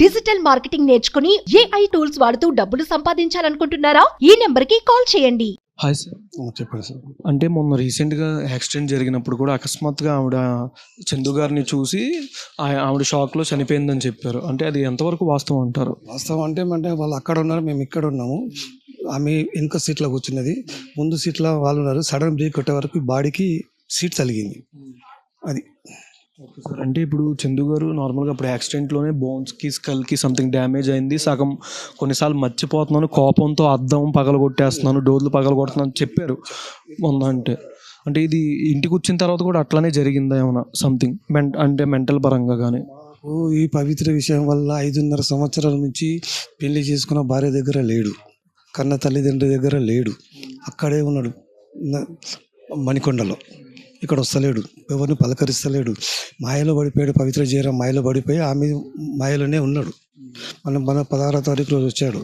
Digital marketing నేర్చుకుని AI tools వాడుతూ డబ్బులు సంపాదించాలనుకుంటున్నారా? ఈ నెంబర్కి కాల్ చేయండి. Hi sir. చెప్పండి సార్. అంటే మొన్న రీసెంట్గా యాక్సిడెంట్ జరిగినప్పుడు కూడా అకస్మాత్తుగా ఆవిడ చందు గారిని చూసి ఆవిడ షాక్లో చనిపోయిందని చెప్పారు. అంటే అది ఎంతవరకు వాస్తవం అంటారు? వాస్తవం అంటే వాళ్ళు అక్కడ ఉన్నారు, మేము ఇక్కడ ఉన్నాము. ఆమె వెనుక సీట్లో కూర్చున్నది, ముందు సీట్లో వాళ్ళు ఉన్నారు. సడన్ బ్రేక్ కొట్టే వరకు బాడీకి సీట్ తలిగింది. అది ఓకే సార్. అంటే ఇప్పుడు చందు గారు నార్మల్గా ఇప్పుడు యాక్సిడెంట్లోనే బోన్స్కి స్కల్కి సంథింగ్ డ్యామేజ్ అయింది. సగం కొన్నిసార్లు మర్చిపోతున్నాను, కోపంతో అద్దం పగలగొట్టేస్తున్నాను, డోర్లు పగలగొడుతున్నాను చెప్పారు మొన్న. అంటే ఇది ఇంటికి వచ్చిన తర్వాత కూడా అట్లానే జరిగిందా ఏమన్నా సంథింగ్ అంటే మెంటల్ పరంగా కానీ? ఈ పవిత్ర విషయం వల్ల 5.5 సంవత్సరాల నుంచి పెళ్లి చేసుకున్న భార్య దగ్గర లేడు, కన్న తల్లిదండ్రుల దగ్గర లేడు, అక్కడే ఉన్నాడు మణికొండలో. ఇక్కడ వస్తలేడు, ఎవరిని పలకరిస్తలేడు. మాయలో పడిపోయాడు. పవిత్ర జయరాం మాయలో పడిపోయి ఆమె మాయలోనే ఉన్నాడు. మన 16వ తారీఖు రోజు వచ్చాడు,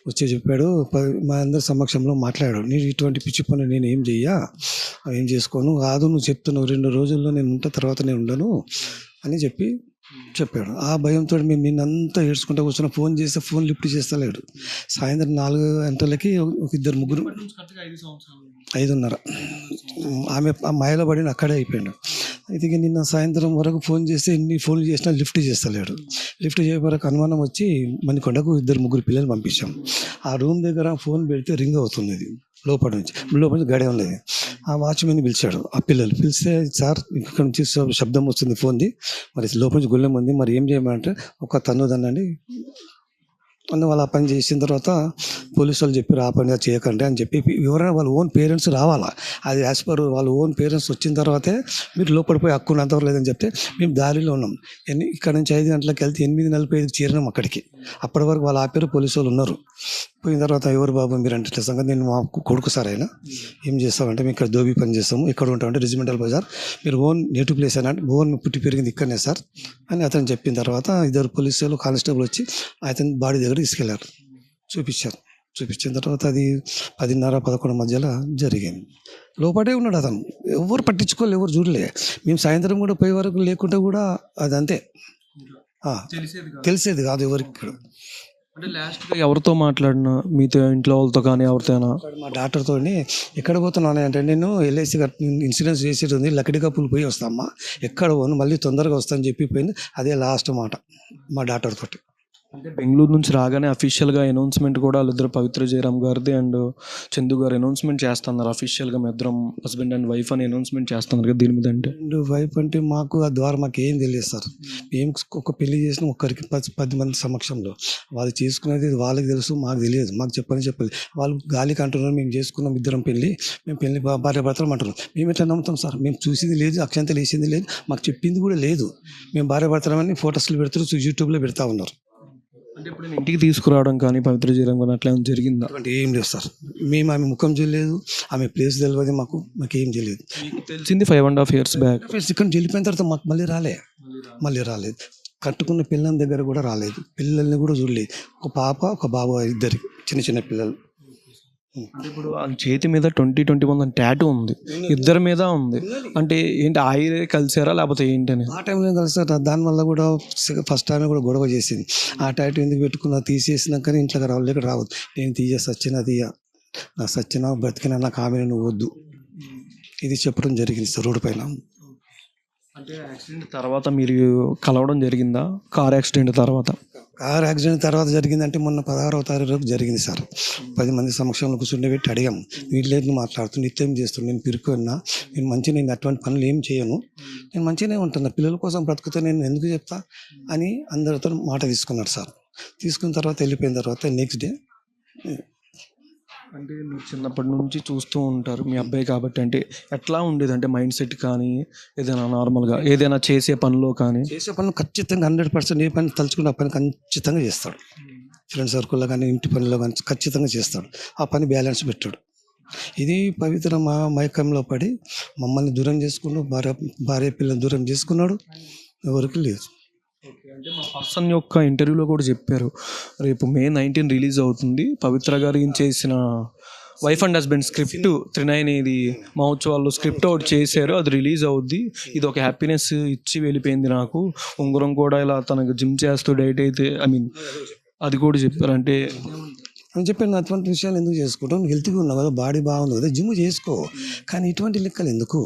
వచ్చి చెప్పాడు, మా అందరి సమక్షంలో మాట్లాడాడు. నేను ఇటువంటి పిచ్చి పని నేను ఏం చేసుకోను, కాదు నువ్వు చెప్తున్నావు 2 రోజుల్లో నేను ఉంటా, తర్వాత నేను ఉండను అని చెప్పాడు. ఆ భయంతో మేము నిన్నంతా ఏడ్చుకుంటూ కూర్చొని ఫోన్ చేస్తే ఫోన్ లిఫ్ట్ చేస్తలేడు. సాయంత్రం 4 గంటలకి ఒక 2-3 5:30 ఆమె మాయలో పడిన అక్కడే అయిపోయాడు. అయితే నిన్న సాయంత్రం వరకు ఫోన్ చేస్తే ఎన్ని ఫోన్లు చేసినా లిఫ్ట్ చేస్తలేడు. లిఫ్ట్ చేయ వరకు అనుమానం వచ్చి మణికొండకు 2-3 పిల్లలు పంపించాం. ఆ రూమ్ దగ్గర ఫోన్ పెడితే రింగ్ అవుతుంది లోపల నుంచి గడే ఉన్నది. ఆ వాచ్మెన్ పిలిచాడు. ఆ పిల్లలు పిలిస్తే, సార్ ఇక్కడ నుంచి శబ్దం వస్తుంది ఫోన్ది, మరి లోపల నుంచి గుళ్ళెం ఉంది, మరి ఏం చేయమంటే ఒక తన్నుదనండి అని వాళ్ళు ఆ పని చేసిన తర్వాత పోలీసు వాళ్ళు చెప్పి ఆ పని చేయకండి అని చెప్పి ఎవరైనా వాళ్ళ ఓన్ పేరెంట్స్ రావాలా. అది యాజ్ పర్ వాళ్ళ ఓన్ పేరెంట్స్ వచ్చిన తర్వాతే మీరు లోపలిపోయి హక్కునంతవరకు లేదని చెప్తే మేము దారిలో ఉన్నాం. ఇక్కడ నుంచి 5 గంటలకు వెళ్తే 8:45 చేరినాం అక్కడికి. అప్పటి వరకు వాళ్ళు ఆపారు, పోలీసు వాళ్ళు ఉన్నారు. పోయిన తర్వాత ఎవరు బాబు మీరు అంటే సంగతి, నేను మా కొడుకు సార్ అయినా ఏం చేస్తామంటే మేము ఇక్కడ దోబీ పని చేస్తాము, ఇక్కడ ఉంటామంటే రెజిమెంటల్ బజార్, మీరు ఓన్ నేటివ్ ప్లేస్ అయినా ఓన్ పుట్టి పెరిగింది ఇక్కడనే సార్ అని అతను చెప్పిన తర్వాత 2 పోలీసులు కానిస్టేబుల్ వచ్చి అతని బాడీ దగ్గర తీసుకెళ్లారు. చూపించిన తర్వాత అది 10:30-11 మధ్యలో జరిగింది. లోపడే ఉన్నాడు అతను, ఎవరు పట్టించుకోలేదు, ఎవరు చూడలే. మేము సాయంత్రం కూడా పోయే వరకు లేకుంటే కూడా అది అంతే, తెలిసేది కాదు ఎవరికి. ఇక్కడ అంటే లాస్ట్గా ఎవరితో మాట్లాడినా, మీతో ఇంట్లో వాళ్ళతో కానీ ఎవరితోనా? మా డాక్టర్తో ఎక్కడ పోతున్నాను అంటే, నేను LIC ఇన్సూరెన్స్ చేసేది ఉంది, లక్కడి కప్పులు పోయి వస్తామ్మా, ఎక్కడ పోను, మళ్ళీ తొందరగా వస్తాను చెప్పి పోయింది. అదే లాస్ట్ మాట మా డాక్టర్ తోటి. అంటే బెంగళూరు నుంచి రాగానే అఫీషియల్గా అనౌన్స్మెంట్ కూడా వాళ్ళిద్దరు పవిత్ర జయరాం గారిది అండ్ చందు గారు అనౌన్స్మెంట్ చేస్తున్నారు అఫీషియల్గా, మీ ఇద్దరం హస్బెండ్ అండ్ వైఫ్ అని అనౌన్స్మెంట్ చేస్తున్నారు కదా. దీని మీద అంటే వైఫ్ అంటే మాకు ఆ ద్వారా మాకు ఏం తెలియదు సార్. మేము ఒక పెళ్లి చేసిన ఒక్కరికి 10 మంది సమక్షంలో వాళ్ళు చేసుకునేది వాళ్ళకి తెలుసు, మాకు తెలియదు. మాకు చెప్పాలి వాళ్ళు గాలికి అంటున్నారు, మేము చేసుకున్నాం ఇద్దరం పెళ్లి, మేము పెళ్లి భార్య భర్తలు అంటున్నాం. మేము ఎట్లా నమ్ముతాం సార్? మేము చూసింది లేదు, అక్షంతలు వేసింది లేదు, మాకు చెప్పింది కూడా లేదు. మేము భార్య భర్తలమని ఫొటోస్లు పెడుతున్నారు, యూట్యూబ్లో పెడతా ఉన్నారు. అంటే ఇప్పుడు ఇంటికి తీసుకురావడం కానీ పవిత్ర జయరాం కానీ అట్లా జరిగిందా? అంటే ఏం లేదు సార్. మేము ఆమె ముఖం చూడలేదు, ఆమె ప్లేస్ తెలియదు, మాకేం తెలియదు. తెలిసింది 5.5 years బ్యాక్. ఇక్కడ వెళ్ళిపోయిన తర్వాత మాకు మళ్ళీ రాలేదు. కట్టుకున్న పిల్లల దగ్గర కూడా రాలేదు, పిల్లల్ని కూడా చూడలేదు. ఒక పాప ఒక బాబు, ఇద్దరు చిన్న పిల్లలు. అంటే ఇప్పుడు ఆ చేతి మీద 2021 టాటూ ఉంది, ఇద్దరి మీద ఉంది. అంటే ఏంటి ఆయిరే కలిసారా లేకపోతే ఏంటని? ఆ టైంలో కలిసారు. దానివల్ల కూడా ఫస్ట్ టైం కూడా గొడవ చేసింది. ఆ టాటూ ఎందుకు పెట్టుకున్నా, తీసేసినాకనే ఇంట్లోకి రావాలి, ఇక్కడ రావద్దు, నేను సచ్చినా బ్రతికినా నాకు ఆమెను నువ్వు వద్దు, ఇది చెప్పడం జరిగింది సార్ రోడ్డు పైన. అంటే యాక్సిడెంట్ తర్వాత మీరు కలవడం జరిగిందా? కార్ యాక్సిడెంట్ తర్వాత జరిగిందంటే మొన్న 16వ తారీఖు జరిగింది సార్. 10 మంది సమక్షంలో కూర్చుండబెట్టి అడిగాము, వీటిలో మాట్లాడుతూ నిత్యం చేస్తున్నాను, నేను పిరుకున్నా, నేను అటువంటి పనులు ఏం చేయను, నేను మంచిగానే ఉంటున్నా, పిల్లల కోసం బ్రతుకుతా, నేను ఎందుకు చెప్తా అని అందరితో మాట తీసుకున్నారు సార్. తీసుకున్న తర్వాత వెళ్ళిపోయిన తర్వాత నెక్స్ట్ డే. అంటే మీరు చిన్నప్పటి నుంచి చూస్తూ ఉంటారు మీ అబ్బాయి కాబట్టి, అంటే ఎట్లా ఉండేది అంటే మైండ్ సెట్ కానీ ఏదైనా నార్మల్గా ఏదైనా చేసే పనిలో కానీ? చేసే పనులు ఖచ్చితంగా 100% ఏ పని తలుచుకుంటే ఆ పని ఖచ్చితంగా చేస్తాడు. ఫ్రెండ్ సర్కిల్లో కానీ ఇంటి పనిలో కానీ ఖచ్చితంగా చేస్తాడు. ఆ పని బ్యాలెన్స్ పెట్టాడు. ఇది పవిత్ర మైకంలో పడి మమ్మల్ని దూరం చేసుకున్నాడు, భార్య పిల్లలు దూరం చేసుకున్నాడు, ఎవరికి లేదు. అంటే మా పర్సన్ యొక్క ఇంటర్వ్యూలో కూడా చెప్పారు, రేపు May 19 రిలీజ్ అవుతుంది, పవిత్ర గారు చేసిన వైఫ్ అండ్ హస్బెండ్ స్క్రిప్ట్ 39 ఇది మహోత్సవాల్లో స్క్రిప్ట్ ఒకటి చేశారు, అది రిలీజ్ అవుద్ది. ఇది ఒక హ్యాపీనెస్ ఇచ్చి వెళ్ళిపోయింది నాకు. ఉంగరం కూడా ఇలా తనకు జిమ్ చేస్తూ డైట్ అయితే అది కూడా చెప్పారు. అంటే అని చెప్పాను, అటువంటి విషయాలు ఎందుకు చేసుకుంటావు, నువ్వు హెల్త్గా ఉన్నావు కదా, బాడీ బాగుంది కదా, జిమ్ చేసుకో, కానీ ఇటువంటి లెక్కలు ఎందుకు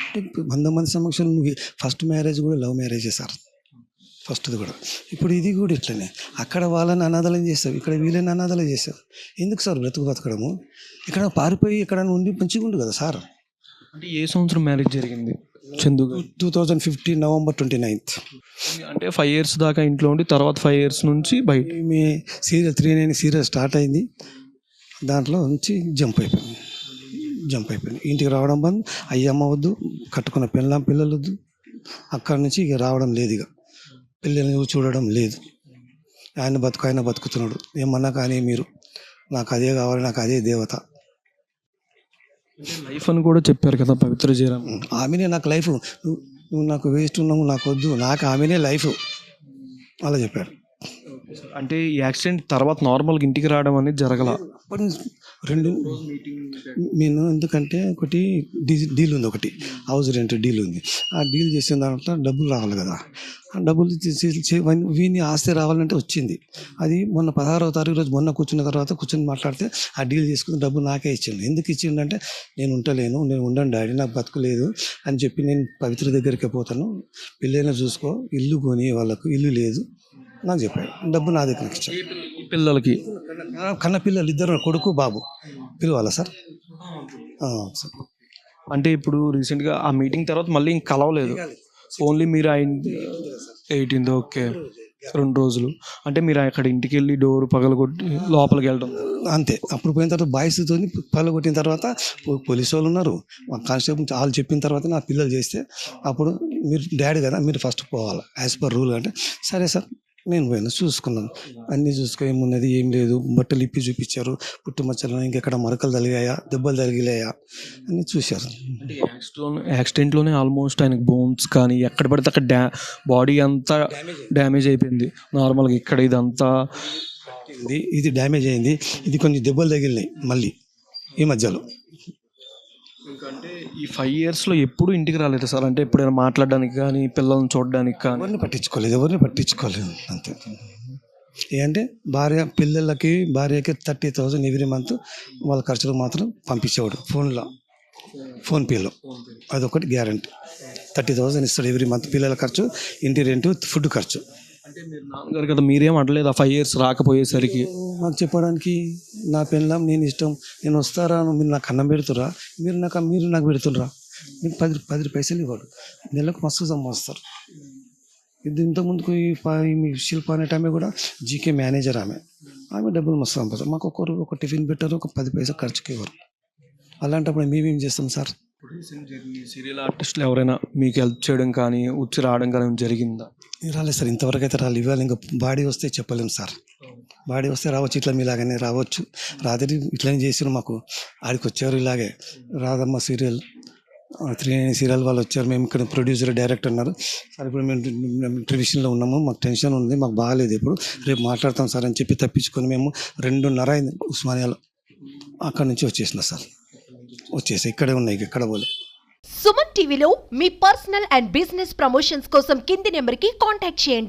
అంటే 100 మంది సమక్షంలో నువ్వు ఫస్ట్ మ్యారేజ్ కూడా లవ్ మ్యారేజ్ చేశారు, ఫస్ట్ది కూడా. ఇప్పుడు ఇది కూడా ఇట్లనే, అక్కడ వాళ్ళని అనాథాలం చేస్తావు, ఇక్కడ వీళ్ళని అనాథాలు చేస్తావు. ఎందుకు సార్ బ్రతుకు బతకడము? ఇక్కడ పారిపోయి ఇక్కడ ఉండి మంచిగా ఉండు కదా సార్. అంటే ఏ సంవత్సరం మ్యారేజ్ జరిగింది చందు గారు? 2015 November 29th. అంటే 5 years దాకా ఇంట్లో ఉండి తర్వాత 5 years నుంచి బయట మీ సీరియల్ 39 సీరియల్ స్టార్ట్ అయింది, దాంట్లో నుంచి జంప్ అయిపోయింది. ఇంటికి రావడం బంద్, అయ్యమ్మ వద్దు, కట్టుకున్న పిల్లలు వద్దు, అక్కడి నుంచి ఇక రావడం లేదు, ఇక పిల్లల్ని చూడడం లేదు. ఆయన బతుకుతున్నాడు, ఏమన్నా కానీ మీరు నాకు అదే కావాలి, నాకు అదే దేవత. లైఫ్ అని కూడా చెప్పారు కదా పవిత్ర జయరామ్. ఆమెనే నాకు లైఫ్, నువ్వు నాకు వేస్ట్ ఉన్నావు, నాకు వద్దు, నాకు ఆమెనే లైఫ్ అలా చెప్పాడు. అంటే ఈ యాక్సిడెంట్ తర్వాత నార్మల్గా ఇంటికి రావడం అనేది జరగల. రెండు నేను ఎందుకంటే ఒకటి డీల్ ఉంది, ఒకటి హౌస్ రెంట్ డీల్ ఉంది. ఆ డీల్ చేసిన దాంట్లో డబ్బులు రావాలి కదా, ఆ డబ్బులు వీని ఆస్తి రావాలంటే వచ్చింది. అది మొన్న 16వ తారీఖు రోజు మొన్న కూర్చొని మాట్లాడితే ఆ డీల్ చేసుకుని డబ్బులు నాకే ఇచ్చిండు. ఎందుకు ఇచ్చిండంటే నేను ఉండలేను, నేను ఉండను డాడీ, నాకు బతుకులేదు అని చెప్పి నేను పవిత్ర దగ్గరికి పోతాను, పిల్లల్ని చూసుకో, ఇల్లు కొని, వాళ్ళకు ఇల్లు లేదు నాకు చెప్పాడు, డబ్బు నా దగ్గరికి ఇచ్చాడు. పిల్లలకి కన్న పిల్లలు ఇద్దరు, కొడుకు బాబు పిలవాలా సార్? సార్ అంటే ఇప్పుడు రీసెంట్గా ఆ మీటింగ్ తర్వాత మళ్ళీ ఇంక కలవలేదు, ఓన్లీ మీరు 18th ఓకే 2 రోజులు. అంటే మీరు అక్కడ ఇంటికి వెళ్ళి డోర్ పగలగొట్టి లోపలికి వెళ్ళడం అంతే. అప్పుడు పోయిన తర్వాత బాయ్స్తో పగలగొట్టిన తర్వాత పోలీసు వాళ్ళు ఉన్నారు, కానిస్టేబుల్ వాళ్ళు చెప్పిన తర్వాత నా పిల్లలు చేస్తే అప్పుడు మీరు డాడీ కదా, మీరు ఫస్ట్ పోవాలి యాజ్ పర్ రూల్ అంటే, సరే సార్ నేను పోయినా చూసుకున్నాను, అన్నీ చూసుకో, ఏమున్నది ఏం లేదు, బట్టలు ఇప్పి చూపించారు, పుట్టుమచ్చలు ఇంకెక్కడ మరకలు తగిలాయా, దెబ్బలు తగిలాయా అన్నీ చూశారు. యాక్సిడెంట్లోనే ఆల్మోస్ట్ ఆయనకు బోన్స్ కానీ ఎక్కడ పడితే అక్కడ బాడీ అంతా డ్యామేజ్ అయిపోయింది. నార్మల్గా ఇక్కడ ఇదంతా ఇది డ్యామేజ్ అయింది, ఇది కొంచెం దెబ్బలు తగిలినాయి మళ్ళీ ఈ మధ్యలో. ఎందుకంటే ఈ 5 yearsలో ఎప్పుడు ఇంటికి రాలేదు సార్, అంటే ఎప్పుడైనా మాట్లాడడానికి కానీ పిల్లల్ని చూడడానికి కానీ ఎవరిని పట్టించుకోలేదు అంతే. ఏంటంటే భార్యకి 30,000 ఎవ్రీ మంత్ వాళ్ళ ఖర్చులు మాత్రం పంపించేవాడు ఫోన్పేలో, అదొకటి గ్యారంటీ. 30,000 ఇస్తాడు ఎవ్రీ మంత్, పిల్లల ఖర్చు, ఇంటి రెంట్, ఫుడ్ ఖర్చు. అంటే మీరు నాన్నగారు కదా, మీరేం అనలేదు ఆ 5 years రాకపోయేసరికి? నాకు చెప్పడానికి నా పెళ్ళాం, నేను ఇష్టం, నేను వస్తారా, మీరు నాకు అన్నం పెడుతురా, మీరు నాకు పెడుతుర్రా, మీకు 10 పైసలు ఇవ్వడు, నెలకు మస్తు సంపాదిస్తారు. ఇది ఇంతకుముందుకు ఈ శిల్ప అనే ఆమె కూడా జీకే మేనేజర్, ఆమె డబ్బులు మస్తు సంపాదిస్తారు. మాకు ఒక టిఫిన్ పెట్టారు, ఒక 10 పైసలు ఖర్చుకి ఇవ్వరు. అలాంటప్పుడు మేమేం చేస్తాం సార్? సీరియల్ ఆర్టిస్టులు ఎవరైనా మీకు హెల్ప్ చేయడం కానీ వచ్చి రావడం కానీ జరిగిందా? రాలేదు సార్, ఇంతవరకు అయితే రాలేదు. ఇవాళ ఇంకా బాడీ వస్తే చెప్పలేము సార్, బాడీ వస్తే రావచ్చు, ఇట్లా మీలాగానే రావచ్చు. రాత్రి ఇట్లనే చేసారు, మాకు ఆడికి వచ్చారు ఇలాగే రాధమ్మ సీరియల్ 39 సీరియల్ వాళ్ళు వచ్చారు. మేము ఇక్కడ ప్రొడ్యూసర్ డైరెక్టర్ అన్నారు సార్, ఇప్పుడు మేము ట్రెడిషన్లో ఉన్నాము, మాకు టెన్షన్ ఉంది, మాకు బాగాలేదు, ఇప్పుడు రేపు మాట్లాడతాం సార్ అని చెప్పి తప్పించుకొని మేము 2:30 అయింది ఉస్మానియాలో, అక్కడి నుంచి వచ్చేసిన సార్, ఇక్కడే ఉన్నాయి, ఎక్కడ పోలే. సుమన్ టీవీలో మీ పర్సనల్ అండ్ బిజినెస్ ప్రమోషన్స్ కోసం కింది నెంబర్కి కాంటాక్ట్ చేయండి.